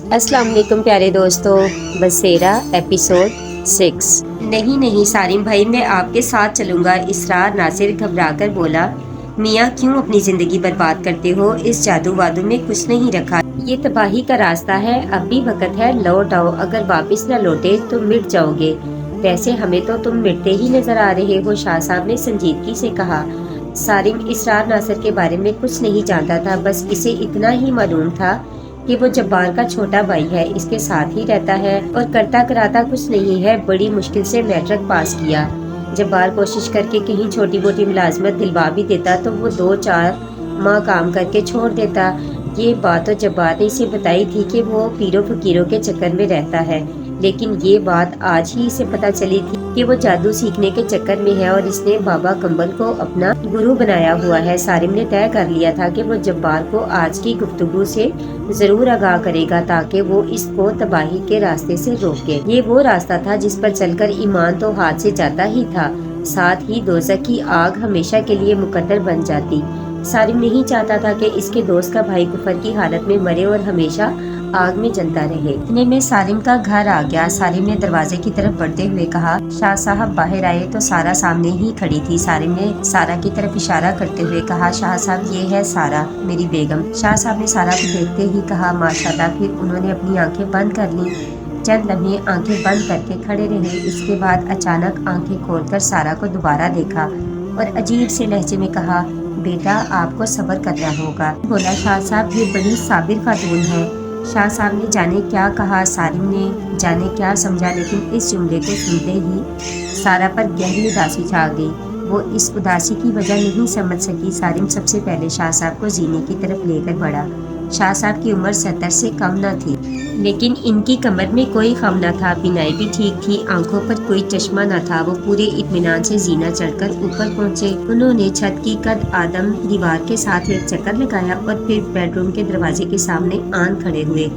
السلام علیکم پیارے دوستو، بسیرا ایپیسوڈ 6۔ نہیں نہیں سارم بھائی، میں آپ کے ساتھ چلوں گا، اسرار ناصر گھبرا کر بولا۔ میاں کیوں اپنی زندگی برباد کرتے ہو؟ اس جادو وادو میں کچھ نہیں رکھا، یہ تباہی کا راستہ ہے، اب بھی وقت ہے، لوٹ آؤ، اگر واپس نہ لوٹے تو مٹ جاؤ گے۔ ویسے ہمیں تو تم مٹتے ہی نظر آ رہے ہو، شاہ صاحب نے سنجیدگی سے کہا۔ سارم اسرار ناصر کے بارے میں کچھ نہیں جانتا تھا، بس اسے اتنا ہی معلوم تھا کہ وہ جبار کا چھوٹا بھائی ہے، اس کے ساتھ ہی رہتا ہے اور کرتا کراتا کچھ نہیں ہے، بڑی مشکل سے میٹرک پاس کیا۔ جبار کوشش کر کے کہیں چھوٹی موٹی ملازمت دلوا بھی دیتا تو وہ 2-4 ماہ کام کر کے چھوڑ دیتا۔ یہ بات تو جبار نے اسے بتائی تھی کہ وہ پیروں فقیروں کے چکر میں رہتا ہے، لیکن یہ بات آج ہی اسے پتہ چلی تھی کہ وہ جادو سیکھنے کے چکر میں ہے اور اس نے بابا کمبل کو اپنا گرو بنایا ہوا ہے۔ سارم نے طے کر لیا تھا کہ وہ جبار کو آج کی گفتگو سے ضرور آگاہ کرے گا تاکہ وہ اس کو تباہی کے راستے سے روکے۔ یہ وہ راستہ تھا جس پر چل کر ایمان تو ہاتھ سے جاتا ہی تھا، ساتھ ہی دوزخ کی آگ ہمیشہ کے لیے مقدر بن جاتی۔ سارم نہیں چاہتا تھا کہ اس کے دوست کا بھائی کفر کی حالت میں مرے اور ہمیشہ آگ میں جلتا رہے۔ اتنے میں سارم کا گھر آ گیا۔ سارم نے دروازے کی طرف بڑھتے ہوئے کہا، شاہ صاحب باہر آئے تو سارا سامنے ہی کھڑی تھی۔ سارم نے سارا کی طرف اشارہ کرتے ہوئے کہا، شاہ صاحب یہ ہے سارا، میری بیگم۔ شاہ صاحب نے سارا کو دیکھتے ہی کہا، ماشاءاللہ۔ پھر انہوں نے اپنی آنکھیں بند کر لیں، چند لمحے آنکھیں بند کر کے کھڑے رہے، اس کے بعد اچانک آنکھیں کھول کر سارا کو دوبارہ دیکھا اور عجیب سے لہجے میں کہا، بیٹا آپ کو صبر کرنا ہوگا۔ بولا، شاہ صاحب یہ بڑی صابر خاتون ہے۔ شاہ صاحب نے جانے کیا کہا، سارم نے جانے کیا سمجھا، لیکن اس جملے کو سنتے ہی سارا پر گہری اداسی چھا گئی۔ وہ اس اداسی کی وجہ نہیں سمجھ سکی۔ سارم سب سے پہلے شاہ صاحب کو زینے کی طرف لے کر بڑھا۔ شاہ صاحب کی عمر 70 سے کم نہ تھی، لیکن ان کی کمر میں کوئی خم نہ تھا، بینائی بھی ٹھیک تھی، آنکھوں پر کوئی چشمہ نہ تھا۔ وہ پورے اطمینان سے زینہ چڑھ کر اوپر پہنچے۔ انہوں نے چھت کی قد آدم دیوار کے ساتھ ایک چکر لگایا اور پھر بیڈ روم کے دروازے کے سامنے آن کھڑے ہوئے۔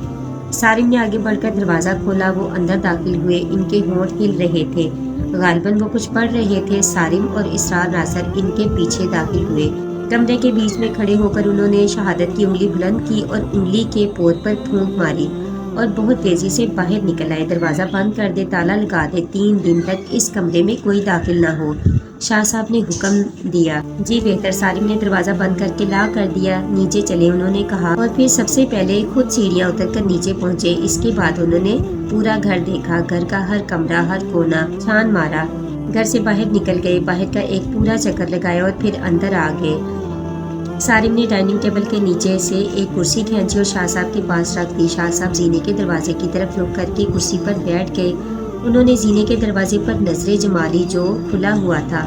سارم نے آگے بڑھ کر دروازہ کھولا، وہ اندر داخل ہوئے، ان کے ہونٹ ہل رہے تھے، غالباً وہ کچھ پڑھ رہے تھے۔ سارم اور اسرار ناصر ان کے پیچھے داخل ہوئے۔ کمرے کے بیچ میں کھڑے ہو کر انہوں نے شہادت کی انگلی بلند کی اور انگلی کے پور پر پھونک ماری اور بہت تیزی سے باہر نکل آئے۔ دروازہ بند کر دے، تالا لگا دے، 3 دن تک اس کمرے میں کوئی داخل نہ ہو، شاہ صاحب نے حکم دیا۔ جی بہتر۔ سارم نے دروازہ بند کر کے لاک کر دیا۔ نیچے چلے، انہوں نے کہا، اور پھر سب سے پہلے خود سیڑھیاں اتر کر نیچے پہنچے۔ اس کے بعد انہوں نے پورا گھر دیکھا، گھر کا ہر کمرہ، ہر کونا چھان مارا۔ گھر سے باہر نکل گئے، باہر کا ایک پورا چکر لگایا اور پھر اندر آ گئے۔ سارم نے ڈائننگ ٹیبل کے نیچے سے ایک کرسی کھینچی اور شاہ صاحب کے پاس رکھ دی۔ شاہ صاحب زینے کے دروازے کی طرف رخ کر کے کرسی پر بیٹھ گئے۔ انہوں نے زینے کے دروازے پر نظریں جمالی جو کھلا ہوا تھا۔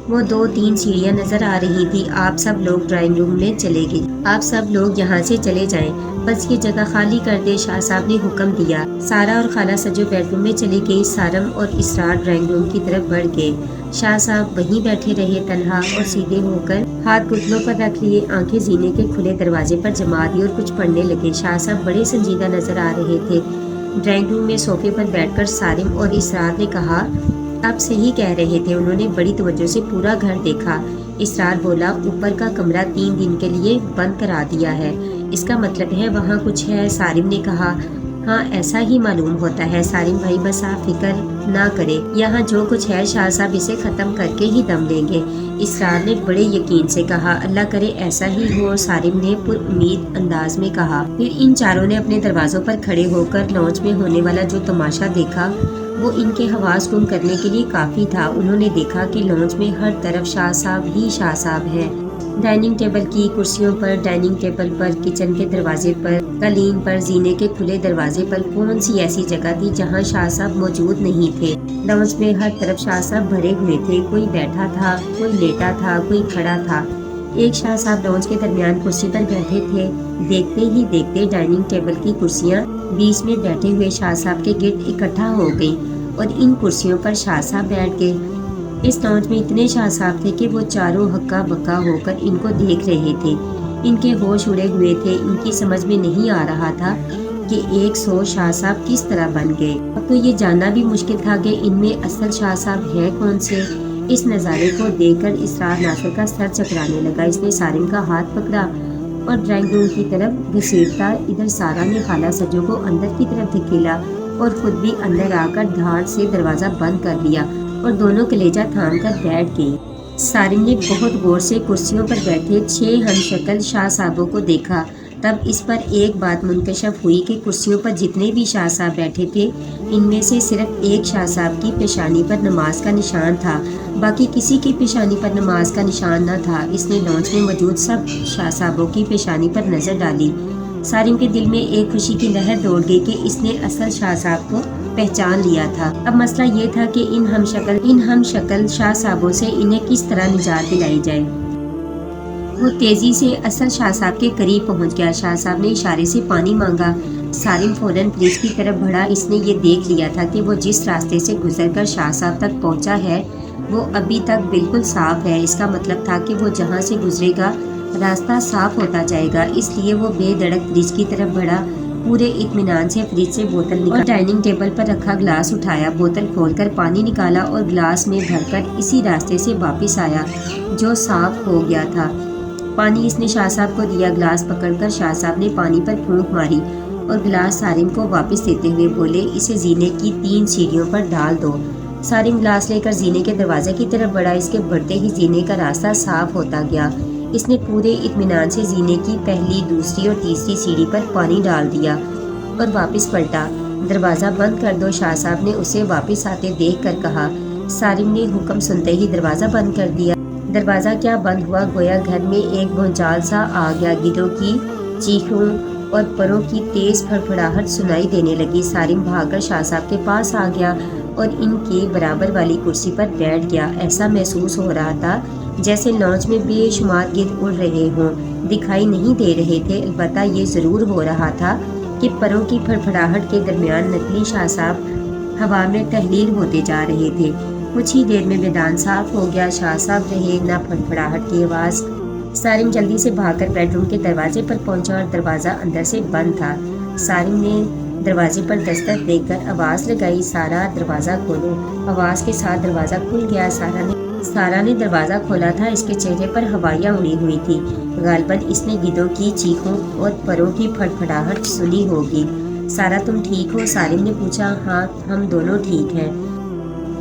وہ 2-3 سیڑھیاں نظر آ رہی تھی۔ آپ سب لوگ ڈرائنگ روم میں چلے گئے، آپ سب لوگ یہاں سے چلے جائیں، بس یہ جگہ خالی کر دے، شاہ صاحب نے حکم دیا۔ سارا اور خالہ سجو بیڈ روم میں چلی گئی، سارم اور اسرار ڈرائنگ روم کی طرف بڑھ گئے۔ شاہ صاحب وہیں بیٹھے رہے، تنہا اور سیدھے ہو کر ہاتھ گھٹنوں پر رکھ لیے، آنکھیں زینے کے کھلے دروازے پر جما دی اور کچھ پڑھنے لگے۔ شاہ صاحب بڑے سنجیدہ نظر آ رہے تھے۔ ڈرائنگ روم میں صوفے پر بیٹھ کر سارم اور اسرار نے کہا، اب صحیح کہہ رہے تھے۔ انہوں نے بڑی توجہ سے پورا گھر دیکھا۔ اسرار بولا، اوپر کا کمرہ 3 دن کے لیے بند کرا دیا ہے، اس کا مطلب ہے وہاں کچھ ہے۔ سارم نے کہا، ہاں ایسا ہی معلوم ہوتا ہے۔ سارم بھائی بس آپ فکر نہ کرے، یہاں جو کچھ ہے شاہ صاحب اسے ختم کر کے ہی دم لیں گے۔ اسرار نے بڑے یقین سے کہا، اللہ کرے ایسا ہی ہو، سارم نے پر امید انداز میں کہا۔ پھر ان چاروں نے اپنے دروازوں پر کھڑے ہو کر لانچ میں ہونے والا جو تماشا دیکھا وہ ان کے حواس گم کرنے کے لیے کافی تھا۔ انہوں نے دیکھا کہ لانچ میں ہر طرف شاہ صاحب ہی شاہ صاحب ہیں، ڈائننگ ٹیبل کی کرسیوں پر، ڈائننگ ٹیبل پر، کچن کے دروازے پر، قالین پر، زینے کے کھلے دروازے پر۔ کون سی ایسی جگہ تھی جہاں شاہ صاحب موجود نہیں تھے؟ لانچ میں ہر طرف شاہ صاحب بھرے ہوئے تھے، کوئی بیٹھا تھا، کوئی لیٹا تھا، کوئی کھڑا تھا۔ ایک شاہ صاحب لانچ کے درمیان کرسی پر بیٹھے تھے۔ دیکھتے ہی دیکھتے ڈائننگ ٹیبل کی کرسیاں بیچ میں بیٹھے ہوئے شاہ صاحب کے گرد اکٹھا ہو گئیں اور ان کرسیوں پر شاہ صاحب بیٹھ گئے۔ اس لانچ میں اتنے شاہ صاحب تھے کہ وہ چاروں ہکا بکا ہو کر ان کو دیکھ رہے تھے۔ ان کے ہوش اڑے ہوئے تھے، ان کی سمجھ میں نہیں آ رہا تھا کہ 100 شاہ صاحب کس طرح بن گئے۔ اب تو یہ جاننا بھی مشکل تھا کہ ان میں اصل شاہ صاحب ہیں کون سے۔ اس نظارے کو دیکھ کر اسرار ناصر کا سر چکرانے لگا۔ اس نے سارم کا ہاتھ پکڑا اور ڈرائنگ روم کی طرف گھسیٹتا ادھر سارا نے خالہ سجو کو اندر کی طرف دھکیلا اور خود بھی اندر آ کر دھاڑ سے دروازہ بند کر لیا اور دونوں کلیجہ تھام کر بیٹھ گئے۔ سارم نے بہت غور سے کرسیوں پر بیٹھے 6 ہم شکل شاہ صاحبوں کو دیکھا۔ تب اس پر ایک بات منکشف ہوئی کہ کرسیوں پر جتنے بھی شاہ صاحب بیٹھے تھے ان میں سے صرف ایک شاہ صاحب کی پیشانی پر نماز کا نشان تھا، باقی کسی کی پیشانی پر نماز کا نشان نہ تھا۔ اس نے لانچ میں موجود سب شاہ صاحبوں کی پیشانی پر نظر ڈالی۔ سارم کے دل میں ایک خوشی کی لہر دوڑ گئی کہ اس نے اصل شاہ صاحب کو پہچان لیا تھا۔ اب مسئلہ یہ تھا کہ ان ہم شکل شاہ صاحبوں سے انہیں کس طرح نجات دلائی جائے۔ وہ تیزی سے اصل شاہ صاحب کے قریب پہنچ گیا۔ شاہ صاحب نے اشارے سے پانی مانگا۔ سارم فوراً فریج کی طرف بڑھا۔ اس نے یہ دیکھ لیا تھا کہ وہ جس راستے سے گزر کر شاہ صاحب تک پہنچا ہے وہ ابھی تک بالکل صاف ہے۔ اس کا مطلب تھا کہ وہ جہاں سے گزرے گا راستہ صاف ہوتا جائے گا۔ اس لیے وہ بے دھڑک فریج کی طرف بڑھا۔ پورے اطمینان سے فریج سے بوتل نکالی اور ڈائننگ ٹیبل پر رکھا گلاس اٹھایا، بوتل کھول کر پانی نکالا اور گلاس میں بھر کر اسی راستے سے واپس آیا جو صاف ہو گیا تھا۔ پانی اس نے شاہ صاحب کو دیا۔ گلاس پکڑ کر شاہ صاحب نے پانی پر پھونک ماری اور گلاس سارم کو واپس دیتے ہوئے بولے، اسے زینے کی 3 سیڑھیوں پر ڈال دو۔ سارم گلاس لے کر زینے کے دروازے کی طرف بڑھا۔ اس کے بڑھتے ہی زینے کا راستہ صاف ہوتا گیا۔ اس نے پورے اطمینان سے زینے کی پہلی، دوسری اور تیسری سیڑھی پر پانی ڈال دیا اور واپس پلٹا۔ دروازہ بند کر دو، شاہ صاحب نے اسے واپس آتے دیکھ کر کہا۔ سارم نے حکم سنتے ہی دروازہ بند کر دیا۔ دروازہ کیا بند ہوا، گویا گھر میں ایک بھونچال سا آ گیا۔ گدھوں کی چیخوں اور پروں کی تیز پھڑپھڑاہٹ سنائی دینے لگی۔ سارم بھاگ کر شاہ صاحب کے پاس آ گیا اور ان کے برابر والی کرسی پر بیٹھ گیا۔ ایسا محسوس ہو رہا تھا جیسے لانچ میں بے شمار گدھ اڑ رہے ہوں، دکھائی نہیں دے رہے تھے، البتہ یہ ضرور ہو رہا تھا کہ پروں کی پھڑپھڑاہٹ کے درمیان نقلی شاہ صاحب ہوا میں تحلیل ہوتے جا رہے تھے۔ کچھ ہی دیر میں میدان صاف ہو گیا، شاہ صاحب رہے نہ پھڑپھڑاہٹ کی آواز۔ سارم جلدی سے بھاگ کر بیڈ روم کے دروازے پر پہنچا اور دروازہ اندر سے بند تھا۔ سارم نے دروازے پر دستک دے کر آواز لگائی، سارا دروازہ کھولو۔ آواز کے ساتھ دروازہ کھل گیا۔ سارا نے دروازہ کھولا تھا، اس کے چہرے پر ہوائیاں اڑی ہوئی تھی۔ غالباً اس نے گدھوں کی چیخوں اور پروں کی پھڑپھڑاہٹ سنی ہوگی۔ سارا تم ٹھیک ہو؟ سارم نے پوچھا۔ ہاں ہم دونوں ٹھیک ہیں،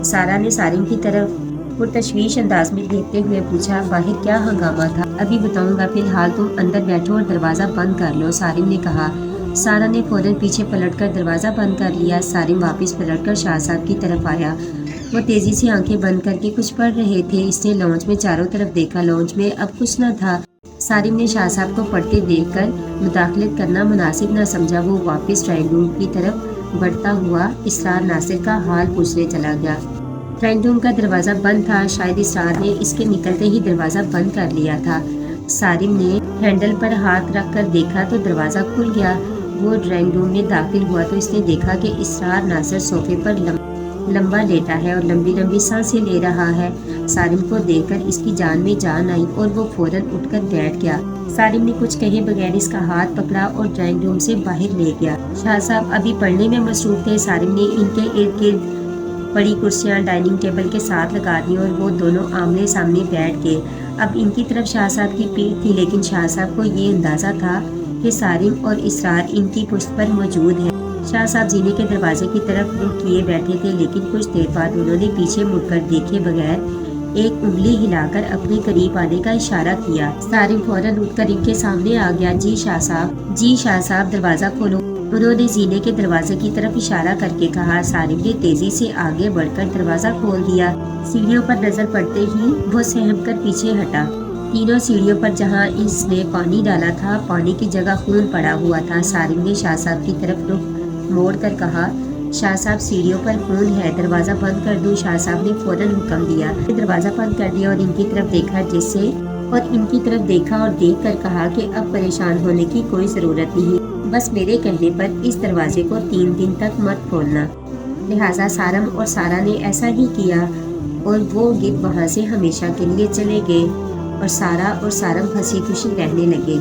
سارا نے سارم کی طرف پرتشویش انداز میں دیکھتے ہوئے پوچھا۔ باہر کیا ہنگامہ تھا؟ ابھی بتاؤں گا، فی الحال تم اندر بیٹھو اور دروازہ بند کر لو، سارم نے کہا۔ سارا نے فوراً پیچھے پلٹ کر دروازہ بند کر لیا۔ سارم واپس پلٹ کر شاہ صاحب کی طرف آیا۔ وہ تیزی سے آنکھیں بند کر کے کچھ پڑھ رہے تھے۔ اس نے لانچ میں چاروں طرف دیکھا، لانچ میں اب کچھ نہ تھا۔ سارم نے شاہ صاحب کو پڑھتے دیکھ کر مداخلت کرنا مناسب نہ سمجھا۔ وہ واپس ڈرائنگ روم کی طرف بڑھتا ہوا اسرار ناصر کا حال پوچھنے چلا گیا۔ ڈرائنگ روم کا دروازہ بند تھا، شاید اسرار نے اس کے نکلتے ہی دروازہ بند کر لیا تھا۔ سارم نے ہینڈل پر ہاتھ رکھ کر دیکھا تو دروازہ کھل گیا۔ وہ ڈرائنگ روم میں داخل ہوا تو اس نے دیکھا کہ اسرار ناصر صوفے پر لمبا لیٹا ہے اور لمبی لمبی سانسیں لے رہا ہے۔ سارم کو دیکھ کر اس کی جان میں جان آئی اور وہ فوراً اٹھ کر بیٹھ گیا۔ سارم نے کچھ کہے بغیر اس کا ہاتھ پکڑا اور ڈرائنگ روم سے باہر لے گیا۔ شاہ صاحب ابھی پڑھنے میں مصروف تھے۔ سارم نے ان کے ارد گرد بڑی کرسیاں ڈائننگ ٹیبل کے ساتھ لگا دی اور وہ دونوں آمنے سامنے بیٹھ گئے۔ اب ان کی طرف شاہ صاحب کی پیٹھ تھی، لیکن شاہ صاحب کو یہ اندازہ تھا کہ سارم اور اسرار ان کی پشت پر موجود ہیں۔ شاہ صاحب زینے کے دروازے کی طرف رخ کیے بیٹھے تھے، لیکن کچھ دیر بعد انہوں نے پیچھے مڑ کر دیکھے بغیر ایک انگلی ہلا کر اپنے قریب آنے کا اشارہ کیا۔ سارم فوراً اٹھ کر ان کے سامنے آ گیا۔ جی شاہ صاحب دروازہ کھولو، انہوں نے زینے کے دروازے کی طرف اشارہ کر کے کہا۔ سارم نے تیزی سے آگے بڑھ کر دروازہ کھول دیا۔ سیڑھیوں پر نظر پڑتے ہی وہ سہم کر پیچھے ہٹا۔ تینوں سیڑھیوں پر جہاں اس نے پانی ڈالا تھا، پانی کی جگہ خون پڑا ہوا تھا۔ سارم نے شاہ صاحب کی طرف رخ موڑ کر کہا، شاہ صاحب سیڑھیوں پر خون ہے، دروازہ بند کر دوں؟ شاہ صاحب نے فوراً حکم دیا۔ دروازہ بند کر دیا اور ان کی طرف دیکھا اور دیکھ کر کہا کہ اب پریشان ہونے کی کوئی ضرورت نہیں، بس میرے کہنے پر اس دروازے کو 3 دن تک مت کھولنا۔ لہٰذا سارم اور سارا نے ایسا ہی کیا اور وہ گدھ وہاں سے ہمیشہ کے لیے چلے گئے اور سارا اور سارم ہنسی خوشی رہنے لگے۔